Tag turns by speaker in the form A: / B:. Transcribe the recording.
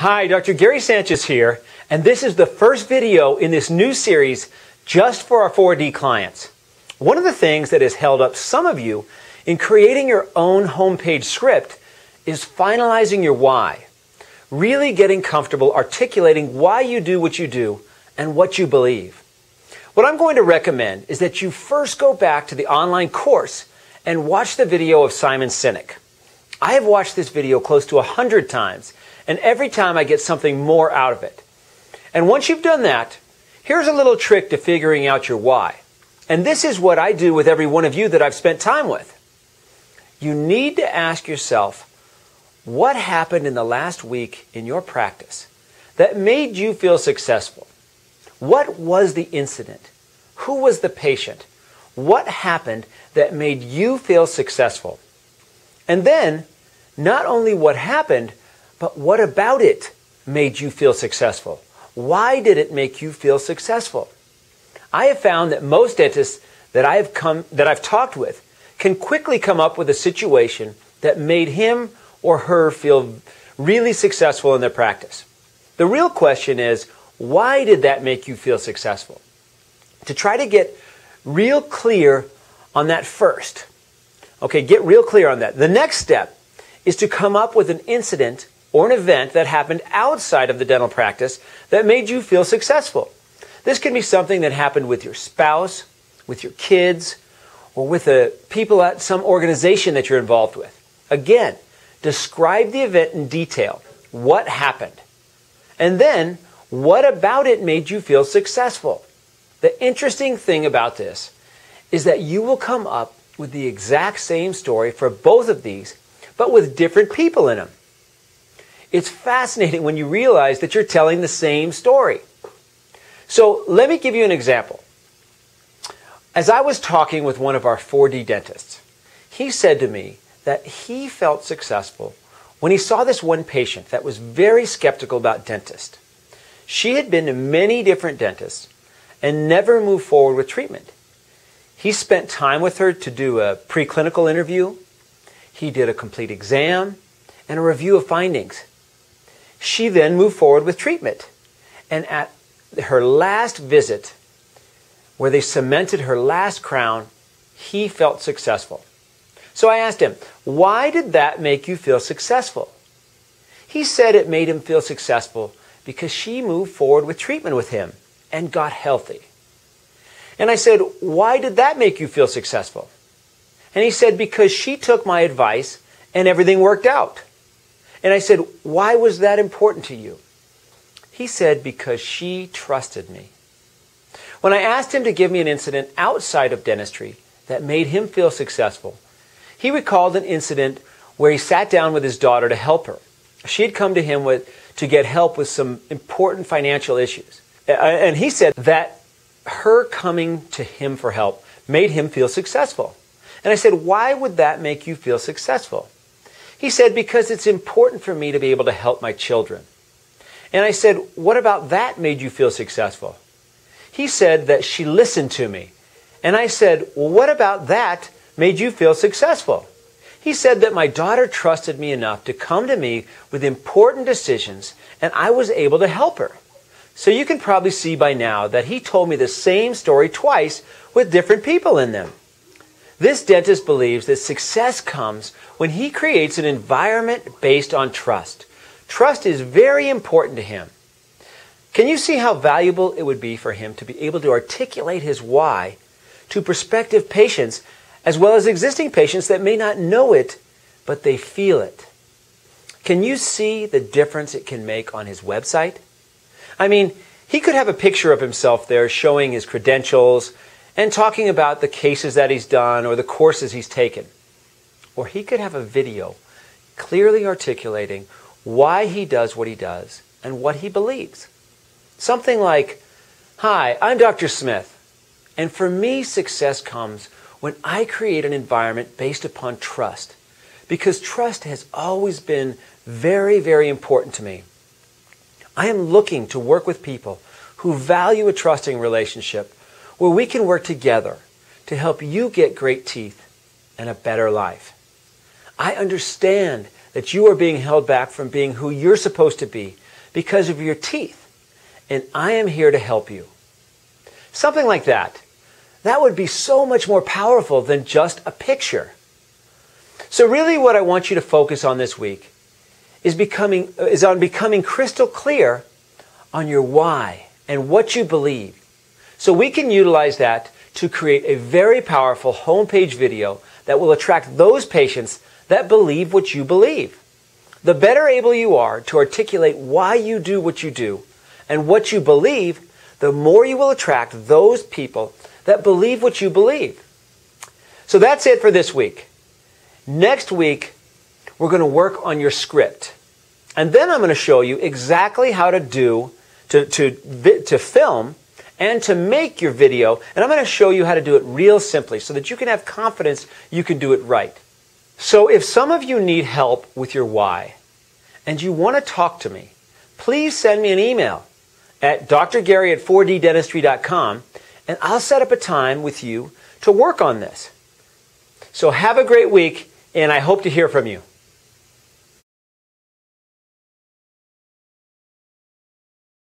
A: Hi, Dr. Gary Sanchez here, and this is the first video in this new series just for our 4D clients. One of the things that has held up some of you in creating your own homepage script is finalizing your why. Really getting comfortable articulating why you do what you do and what you believe. What I'm going to recommend is that you first go back to the online course and watch the video of Simon Sinek. I have watched this video close to 100 times, and every time I get something more out of it. And once you've done that, here's a little trick to figuring out your why. And this is what I do with every one of you that I've spent time with. You need to ask yourself, what happened in the last week in your practice that made you feel successful? What was the incident? Who was the patient? What happened that made you feel successful? And then, not only what happened, but what about it made you feel successful? Why did it make you feel successful? I have found that most dentists that I've talked with can quickly come up with a situation that made him or her feel really successful in their practice. The real question is, why did that make you feel successful? To try to get real clear on that first. Okay, get real clear on that. The next step is to come up with an incident or an event that happened outside of the dental practice that made you feel successful. This can be something that happened with your spouse, with your kids, or with the people at some organization that you're involved with. Again, describe the event in detail. What happened? And then, what about it made you feel successful? The interesting thing about this is that you will come up with the exact same story for both of these, but with different people in them. It's fascinating when you realize that you're telling the same story. So let me give you an example. As I was talking with one of our 4D dentists, he said to me that he felt successful when he saw this one patient that was very skeptical about dentists. She had been to many different dentists and never moved forward with treatment. He spent time with her to do a preclinical interview. He did a complete exam and a review of findings. She then moved forward with treatment. And at her last visit, where they cemented her last crown, he felt successful. So I asked him, why did that make you feel successful? He said it made him feel successful because she moved forward with treatment with him and got healthy. And I said, why did that make you feel successful? And he said, because she took my advice and everything worked out. And I said, why was that important to you? He said, because she trusted me. When I asked him to give me an incident outside of dentistry that made him feel successful, he recalled an incident where he sat down with his daughter to help her. She had come to him to get help with some important financial issues. And he said that her coming to him for help made him feel successful. And I said, why would that make you feel successful? He said, because it's important for me to be able to help my children. And I said, what about that made you feel successful? He said that she listened to me. And I said, well, what about that made you feel successful? He said that my daughter trusted me enough to come to me with important decisions, and I was able to help her. So you can probably see by now that he told me the same story twice with different people in them. This dentist believes that success comes when he creates an environment based on trust. Trust is very important to him. Can you see how valuable it would be for him to be able to articulate his why to prospective patients as well as existing patients that may not know it, but they feel it? Can you see the difference it can make on his website? I mean, he could have a picture of himself there showing his credentials and talking about the cases that he's done or the courses he's taken. Or he could have a video clearly articulating why he does what he does and what he believes. Something like, hi, I'm Dr. Smith, and for me success comes when I create an environment based upon trust, because trust has always been very, very important to me. I am looking to work with people who value a trusting relationship where we can work together to help you get great teeth and a better life. I understand that you are being held back from being who you're supposed to be because of your teeth, and I am here to help you. Something like that. That would be so much more powerful than just a picture. So really what I want you to focus on this week is on becoming crystal clear on your why and what you believe. So we can utilize that to create a very powerful homepage video that will attract those patients that believe what you believe. The better able you are to articulate why you do what you do and what you believe, the more you will attract those people that believe what you believe. So that's it for this week. Next week, we're going to work on your script. And then I'm going to show you exactly how to film and to make your video. And I'm going to show you how to do it real simply so that you can have confidence you can do it right. So if some of you need help with your why and you want to talk to me, please send me an email at drgary@4ddentistry.com and I'll set up a time with you to work on this. So have a great week, and I hope to hear from you.